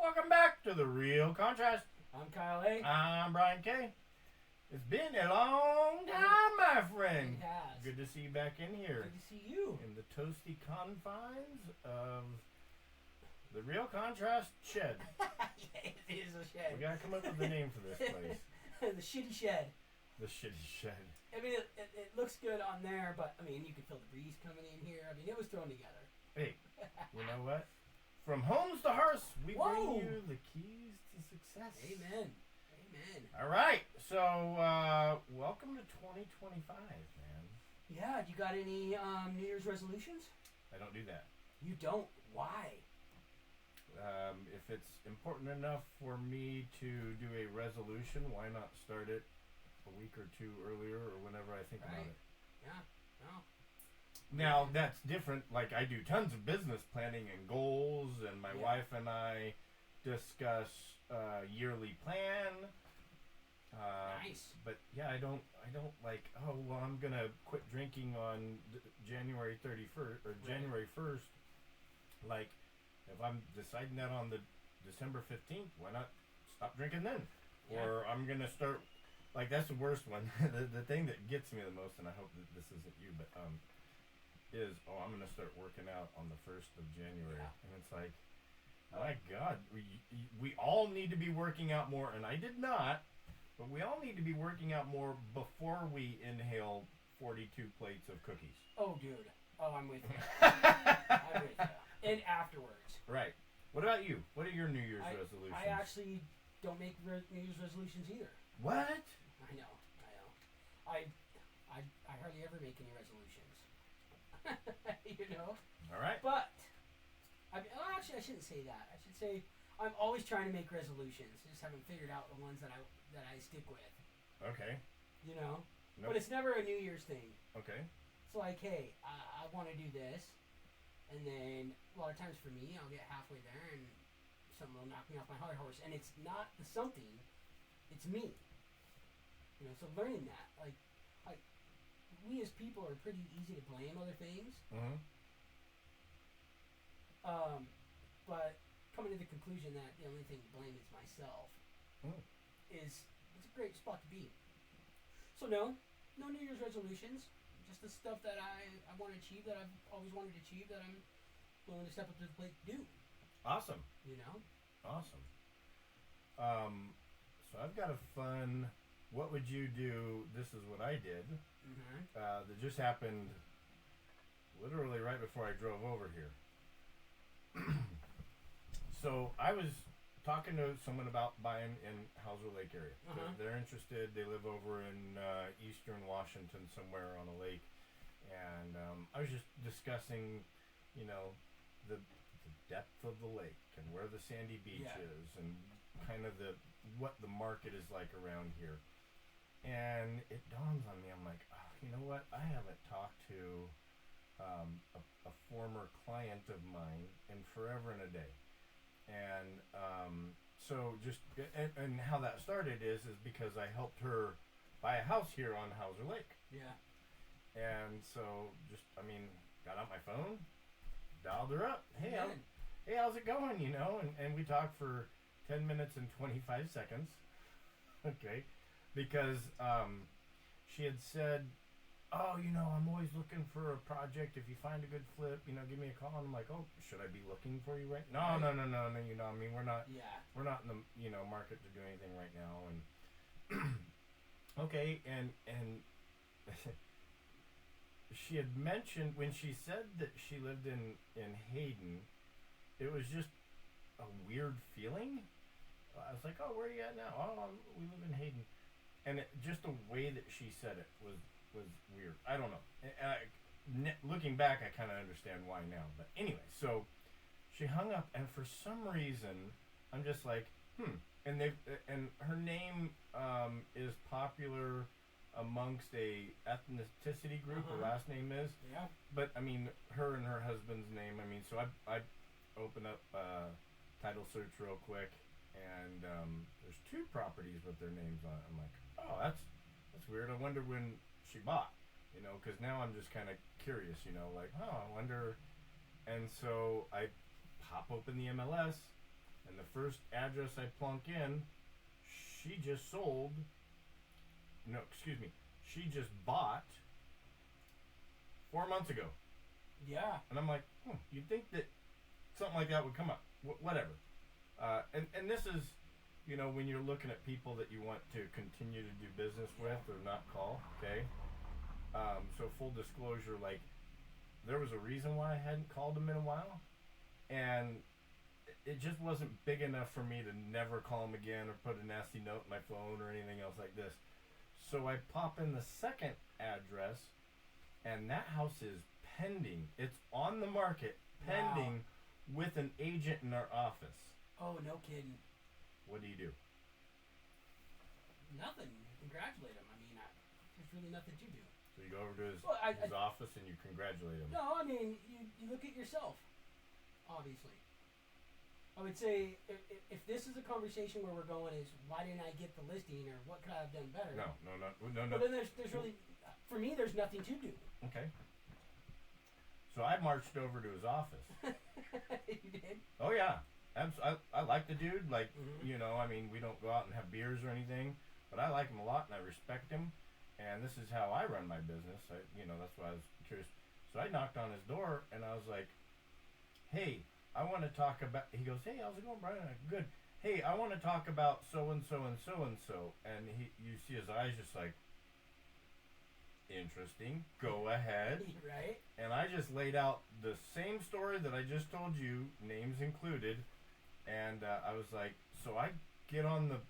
Welcome back to The Real Contrast. I'm Kyle A. I'm Brian K. It's been a long time, my friend. It has. Good to see you back in here. Good to see you. In the toasty confines of The Real Contrast Shed. Yeah, it is a shed. We gotta come up with a name for this place. The shitty shed. The Shitty Shed. I mean, it looks good on there, but, I mean, you can feel the breeze coming in here. I mean, it was thrown together. Hey, you know what? From homes to hearths, we bring you the keys to success. Amen. Amen. All right, so welcome to 2025, man. Yeah, you got any New Year's resolutions? I don't do that. You don't? Why? If it's important enough for me to do a resolution, why not start it a week or two earlier or whenever I think about it? Yeah. No. Now, that's different. Like, I do tons of business planning and goals, and my wife and I discuss yearly plan. Nice. But yeah, I don't like, oh, well, I'm going to quit drinking on January 31st or January 1st. Like, if I'm deciding that on the December 15th, why not stop drinking then? Yeah. Or I'm going to start, like, that's the worst one. the thing that gets me the most, and I hope that this isn't you, but is, I'm going to start working out on the 1st of January. Yeah. And it's like, my God, we all need to be working out more, and I did not, but we all need to be working out more before we inhale 42 plates of cookies. Oh, dude. Oh, I'm with you. I'm with you. And afterwards. Right. What about you? What are your New Year's resolutions? I actually don't make New Year's resolutions either. What? I know. I hardly ever make any resolutions. You know? All right. But, actually, I shouldn't say that. I should say I'm always trying to make resolutions. I just haven't figured out the ones that I stick with. Okay. You know? Nope. But it's never a New Year's thing. Okay. It's like, hey, I want to do this. And then, a lot of times for me, I'll get halfway there and something will knock me off my high horse. And it's not the something, it's me. You know, so learning that. Like we as people are pretty easy to blame other things. Mm-hmm. But coming to the conclusion that the only thing to blame is myself it's a great spot to be. So no New Year's resolutions. Just the stuff that I want to achieve, that I've always wanted to achieve, that I'm willing to step up to the plate to do. Awesome. You know? Awesome. So I've got a fun, what would you do, this is what I did, that just happened literally right before I drove over here. So I was talking to someone about buying in Hauser Lake area. They're interested. They live over in eastern Washington, somewhere on a lake, and I was just discussing, the depth of the lake and where the sandy beach is, and kind of what the market is like around here. And it dawns on me, I'm like, oh, you know what? I haven't talked to a former client of mine in forever and a day. And so just and how that started is because I helped her buy a house here on Hauser Lake. Yeah. And so got out my phone, dialed her up. Hey, how's it going? And we talked for 10 minutes and 25 seconds. Okay, because she had said, oh, I'm always looking for a project. If you find a good flip, give me a call. And I'm like, oh, should I be looking for you right now? No. We're not in the, market to do anything right now. And okay. And she had mentioned when she said that she lived in Hayden, it was just a weird feeling. I was like, oh, where are you at now? Oh, we live in Hayden. And just the way that she said it was weird. I don't know. Looking back, I kind of understand why now. But anyway, so she hung up, and for some reason, I'm just like, And her name is popular amongst a ethnicity group. Her last name is. Yeah. But her and her husband's name. So I open up title search real quick, and there's 2 properties with their names on it. I'm like, oh, that's weird. I wonder when she bought, because now I'm just kind of curious, like, oh, I wonder. And so I pop open the MLS, And the first address I plunk in, she just sold. No, excuse me. She just bought 4 months ago. Yeah. And I'm like, you'd think that something like that would come up. Whatever. And this is, when you're looking at people that you want to continue to do business with or not call, okay? So full disclosure, like, there was a reason why I hadn't called them in a while. And it just wasn't big enough for me to never call them again or put a nasty note in my phone or anything else like this. So I pop in the second address, and that house is pending. It's on the market, pending, with an agent in our office. Oh, no kidding. What do you do? Nothing. Congratulate him. I mean, there's really nothing to do. So you go over to his office and you congratulate him. No, I mean, you look at yourself, obviously. I would say if this is a conversation where we're going is why didn't I get the listing or what could I have done better? No. But then there's really, for me, there's nothing to do. Okay. So I marched over to his office. You did? Oh yeah, I like the dude. Like I mean, we don't go out and have beers or anything, but I like him a lot and I respect him. And this is how I run my business. That's why I was curious. So I knocked on his door and I was like, "Hey, I want to talk about." He goes, "Hey, how's it going, Brian?" I'm like, "Good." "Hey, I want to talk about so and so and so and so." And you see his eyes just like, interesting. Go ahead. Right. And I just laid out the same story that I just told you, names included. And I was like, so I get on the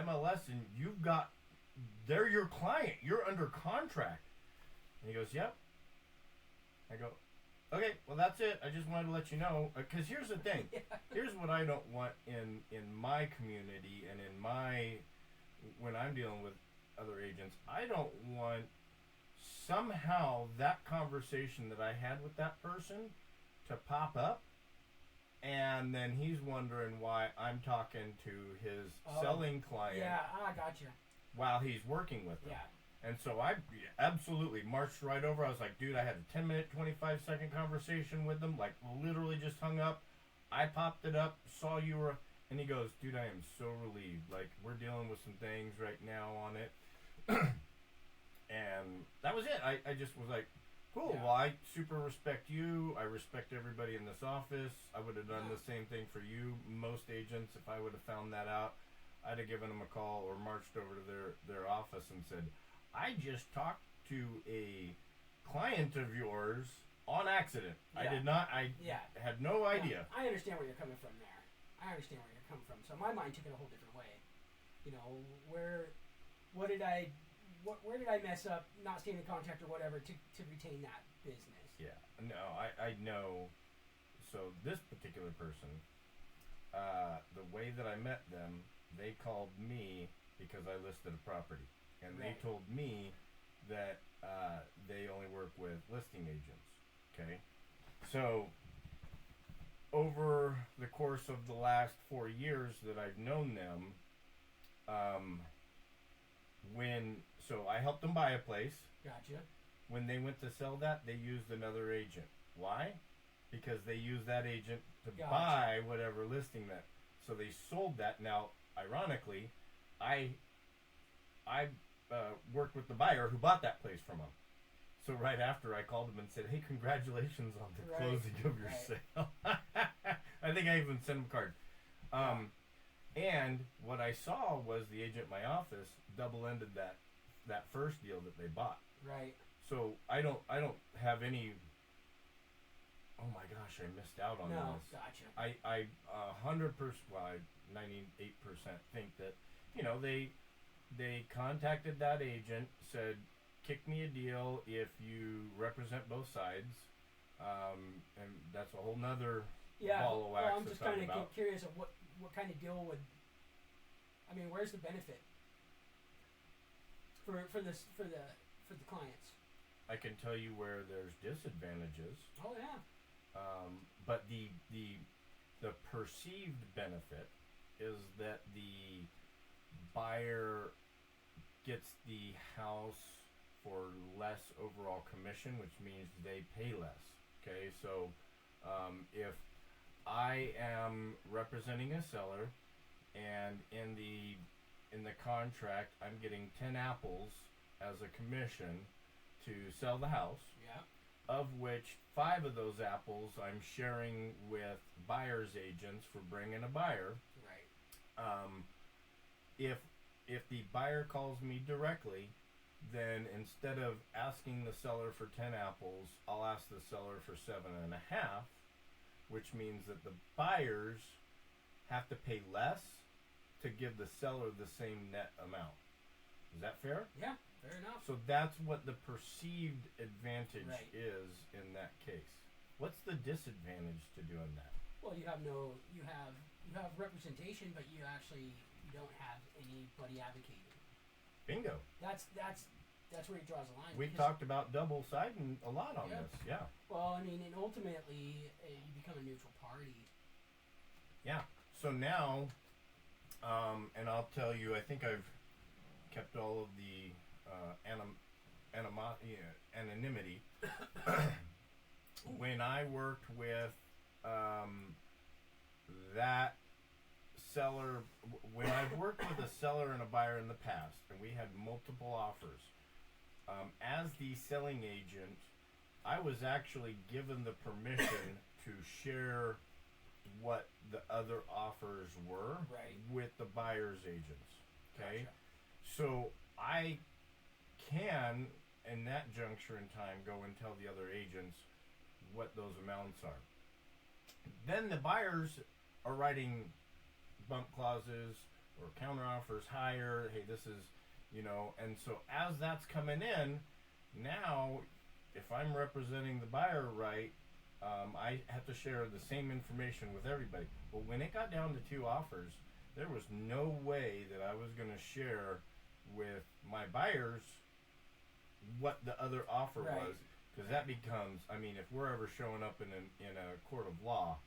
MLS and they're your client. You're under contract. And he goes, "Yep." I go, "Okay, well that's it. I just wanted to let you know." Because here's the thing. Here's what I don't want in my community and when I'm dealing with other agents. I don't want somehow that conversation that I had with that person to pop up, and then he's wondering why I'm talking to his selling client. Yeah, I got you. While he's working with them. Yeah. And so I absolutely marched right over. I was like, dude, I had a 10-minute, 25-second conversation with them, like literally just hung up. I popped it up, saw you were, and he goes, "Dude, I am so relieved. Like, we're dealing with some things right now on it." And that was it. I just was like, cool. Yeah. Well, I super respect you. I respect everybody in this office. I would have done the same thing for you. Most agents, if I would have found that out, I'd have given them a call or marched over to their office and said, "I just talked to a client of yours on accident. Yeah. I did not. I had no idea." I understand where you're coming from there. I understand where you're coming from. So my mind took it a whole different way. Where did I mess up, not staying in contact or whatever to retain that business? Yeah. No, I know. So this particular person, the way that I met them, they called me because I listed a property. And they told me that they only work with listing agents. Okay? So over the course of the last 4 years that I've known them, so I helped them buy a place. Gotcha. When they went to sell that, they used another agent. Why? Because they used that agent to buy whatever listing that. So they sold that. Now, ironically, I worked with the buyer who bought that place from them. So right after, I called them and said, "Hey, congratulations on the closing of your sale." I think I even sent them a card. And what I saw was the agent in my office double-ended that first deal that they bought. Right. So I don't have any. Oh my gosh, I missed out on No, this. gotcha. I 100%, well, 98% think that they contacted that agent, said, "Kick me a deal if you represent both sides," and that's a whole nother ball of wax. Well, I'm just kind of curious of what kind of deal would. I mean, where's the benefit for the clients? I can tell you where there's disadvantages. Oh yeah. But the perceived benefit is that the buyer gets the house for less overall commission, which means they pay less. Okay, so if I am representing a seller, and in the contract, I'm getting 10 apples as a commission to sell the house. Yeah. Of which 5 of those apples I'm sharing with buyer's agents for bringing a buyer. Right. If the buyer calls me directly, then instead of asking the seller for 10 apples, I'll ask the seller for 7.5, which means that the buyers have to pay less to give the seller the same net amount. Is that fair? Yeah, fair enough. So that's what the perceived advantage Right. is in that case. What's the disadvantage to doing that? Well, you have representation, but you don't have anybody advocating. Bingo. That's where he draws the line. We've talked about double siding a lot on this. Yeah. Well, I mean, and ultimately, you become a neutral party. Yeah. So now, and I'll tell you, I think I've kept all of the anonymity. When I worked with that seller, when I've worked with a seller and a buyer in the past, and we had multiple offers, as the selling agent, I was actually given the permission to share what the other offers were with the buyer's agents. Okay? Gotcha. So I can, in that juncture in time, go and tell the other agents what those amounts are. Then the buyers are writing bump clauses or counter offers higher. Hey, this is, and so as that's coming in, now if I'm representing the buyer right, I have to share the same information with everybody. But when it got down to 2 offers, there was no way that I was going to share with my buyers what the other offer was, because that becomes, I mean, if we're ever showing up in a court of law,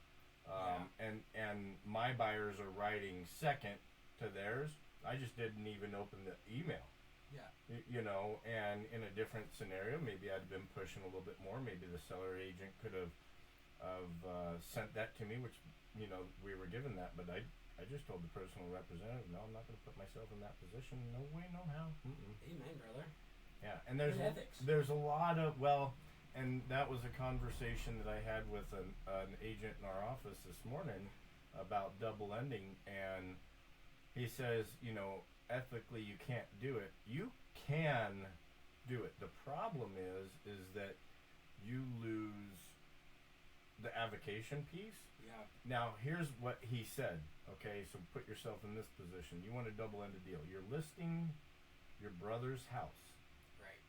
and my buyers are writing second to theirs, I just didn't even open the email. Yeah. And in a different scenario, maybe I'd been pushing a little bit more. Maybe the seller agent could have sent that to me, which, we were given that, but I just told the personal representative, no, I'm not going to put myself in that position. No way, no how. Mm-mm. Amen, brother. Yeah, and there's a lot of, and that was a conversation that I had with an agent in our office this morning about double ending, and he says, ethically you can't do it. You can do it. The problem is that you lose the avocation piece. Yeah. Now here's what he said. Okay, so put yourself in this position. You want a double-ended deal. You're listing your brother's house. Right.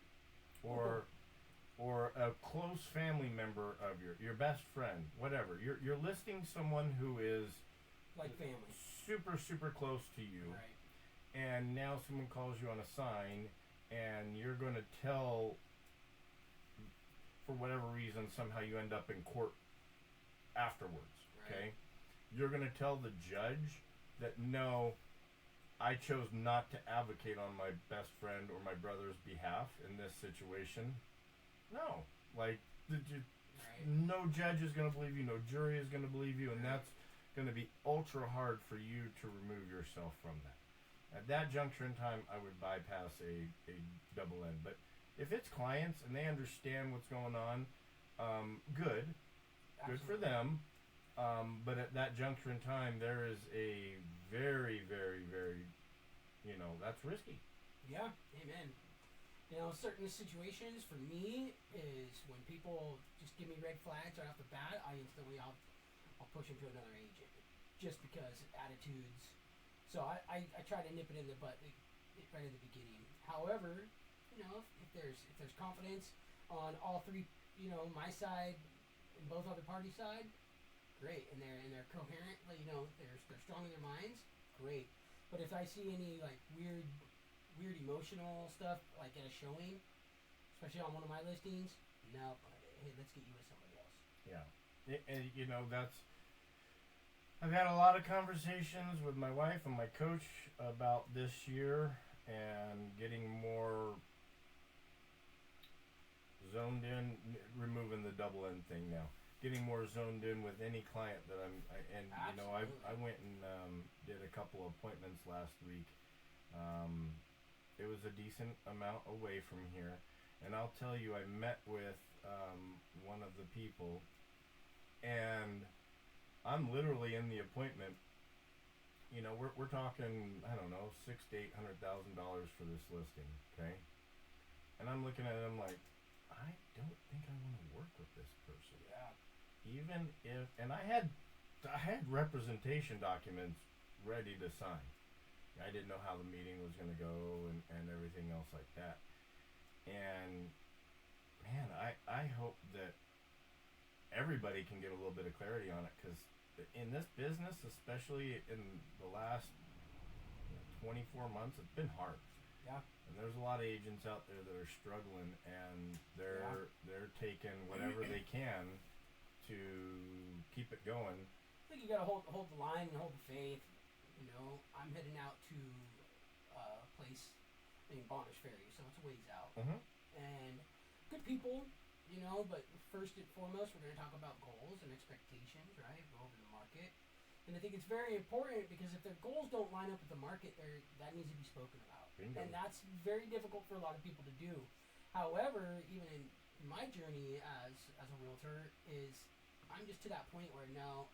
Or a close family member of your best friend, whatever. You're listing someone who is like family. Super close to you. Right. And now someone calls you on a sign, and you're going to tell, for whatever reason, somehow you end up in court afterwards. Okay? You're going to tell the judge that, no, I chose not to advocate on my best friend or my brother's behalf in this situation. No. No judge is going to believe you, no jury is going to believe you, and that's going to be ultra hard for you to remove yourself from that. At that juncture in time, I would bypass a double end. But if it's clients and they understand what's going on, good. Absolutely. Good for them. But at that juncture in time, there is a very, very, very, that's risky. Yeah, amen. Certain situations for me is when people just give me red flags right off the bat, I'll push them to another agent, just because attitudes. So I try to nip it in the butt right in the beginning. However, if there's confidence on all three, my side and both other party side, great, and they're coherent, they're strong in their minds, great. But if I see any weird emotional stuff at a showing, especially on one of my listings, no, hey, let's get you with somebody else. Yeah, and that's. I've had a lot of conversations with my wife and my coach about this year and getting more zoned in, removing the double end thing now. getting more zoned in with any client that Absolutely. I went and did a couple of appointments last week. It was a decent amount away from here, and I'll tell you, I met with one of the people, and I'm literally in the appointment. We're talking, I don't know, $600,000 to $800,000 for this listing, okay? And I'm looking at it, I'm like, I don't think I want to work with this person. Yeah. Even if, and I had representation documents ready to sign. I didn't know how the meeting was going to go and everything else like that. And man, I hope that everybody can get a little bit of clarity on it, because in this business, especially in the last 24 months, it's been hard. Yeah. And there's a lot of agents out there that are struggling, and they're taking whatever they can to keep it going. I think you gotta hold the line and hold the faith. I'm heading out to a place named Bonners Ferry, so it's a ways out. Mm-hmm. And good people, but first and foremost, we're gonna talk about goals and expectations, right? Go over the market. And I think it's very important, because if their goals don't line up with the market, that needs to be spoken about. Bingo. And that's very difficult for a lot of people to do. However, even in my journey as a realtor, is I'm just to that point where now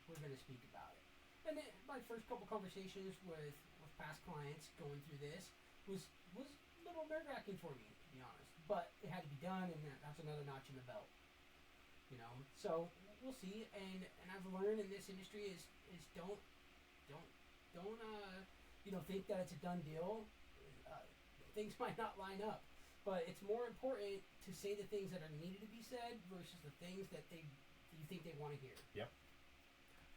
we're going to speak about it. And my first couple conversations with past clients going through this was a little nerve-wracking for me, to be honest. But it had to be done, and that's another notch in the belt. So we'll see. And I've learned in this industry is don't think that it's a done deal. Things might not line up, but it's more important to say the things that are needed to be said versus the things that you think they want to hear. Yep.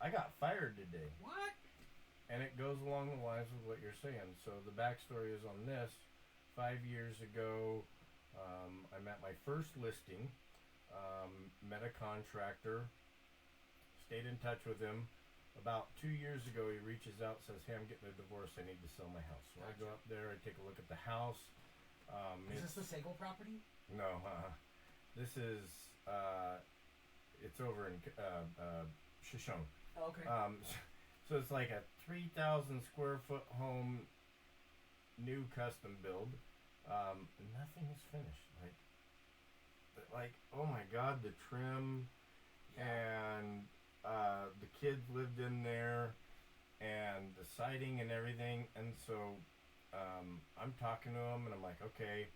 I got fired today. What? And it goes along the lines of what you're saying. So the backstory is on this. 5 years ago, I'm at my first listing. Met a contractor. Stayed in touch with him. About 2 years ago, he reaches out, says, "Hey, I'm getting a divorce. I need to sell my house." So I go up there. I take a look at the house. Is this the Sagal property? No. This is. It's over in Shoshone. Oh, okay. So it's like a 3,000 square foot home, new custom build. Nothing is finished. Like, oh my God, the trim, and the kids lived in there, and the siding and everything. And so I'm talking to him, and I'm like, okay,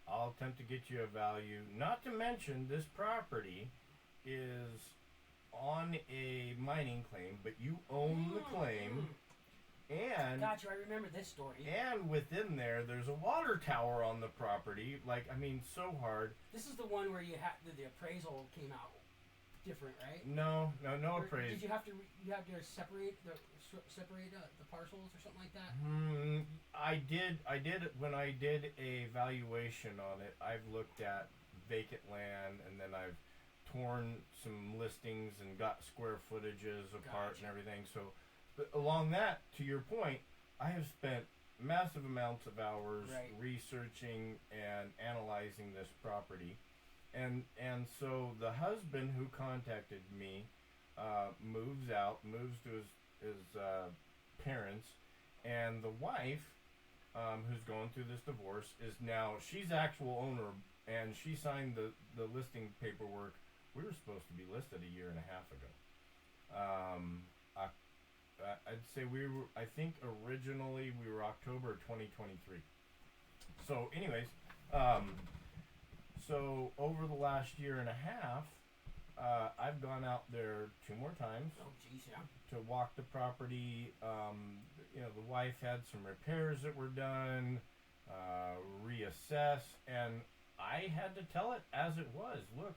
I'll attempt to get you a value. Not to mention, this property is on a mining claim, but you own the claim, and Gotcha, I remember this story. And within there's a water tower on the property. So hard. This is the one where you had the appraisal came out different, right? No appraisal. Did you have to separate the parcels or something like that? I did when I did a valuation on it. I've looked at vacant land, and then I've torn some listings and got square footages apart and everything. So, but along that, to your point, I have spent massive amounts of hours researching and analyzing this property, and so the husband who contacted me moves to his parents, and the wife, who's going through this divorce, she's actual owner, and she signed the listing paperwork. We were supposed to be listed a year and a half ago. I'd say I think originally we were October 2023. So anyways, so over the last year and a half, I've gone out there 2 more times. Oh, geez, yeah. To walk the property. The wife had some repairs that were done, reassess, and I had to tell it as it was. Look,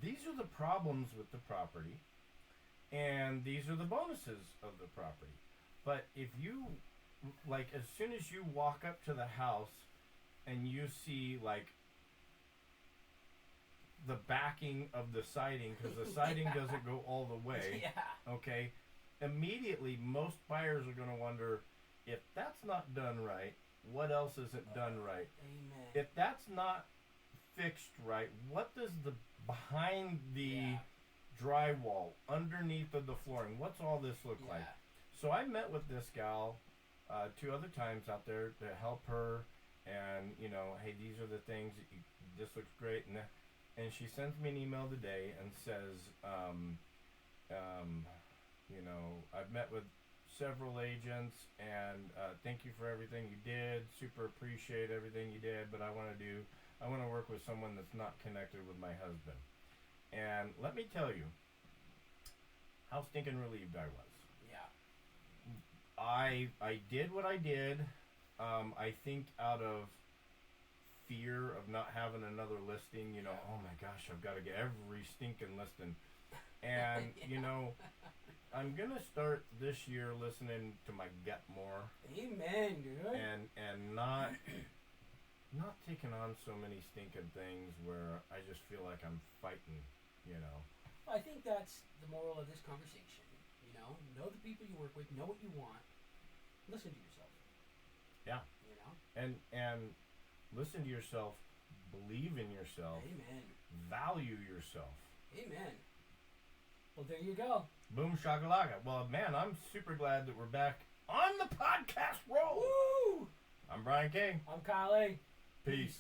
these are the problems with the property, and these are the bonuses of the property. But if you, as soon as you walk up to the house and you see, the backing of the siding, because the siding doesn't go all the way, okay, immediately most buyers are going to wonder, if that's not done right, what else isn't done right? Amen. If that's not fixed right? What does the behind the drywall, underneath of the flooring, what's all this look like? So I met with this gal 2 other times out there to help her, and hey, these are the things. This looks great, and she sends me an email today and says, I've met with several agents, and thank you for everything you did. Super appreciate everything you did, but I want to work with someone that's not connected with my husband. And let me tell you how stinking relieved I was. I did what I did. I think out of fear of not having another listing, oh my gosh, I've got to get every stinking listing. And, I'm going to start this year listening to my gut more. Amen, dude. And not taking on so many stinking things where I just feel like I'm fighting, I think that's the moral of this conversation. Know the people you work with, know what you want. Listen to yourself. Yeah. And listen to yourself, believe in yourself. Amen. Value yourself. Amen. Well, there you go. Boom shakalaka. Well, man, I'm super glad that we're back on the podcast roll. Woo! I'm Brian K. I'm Kyle A. Peace.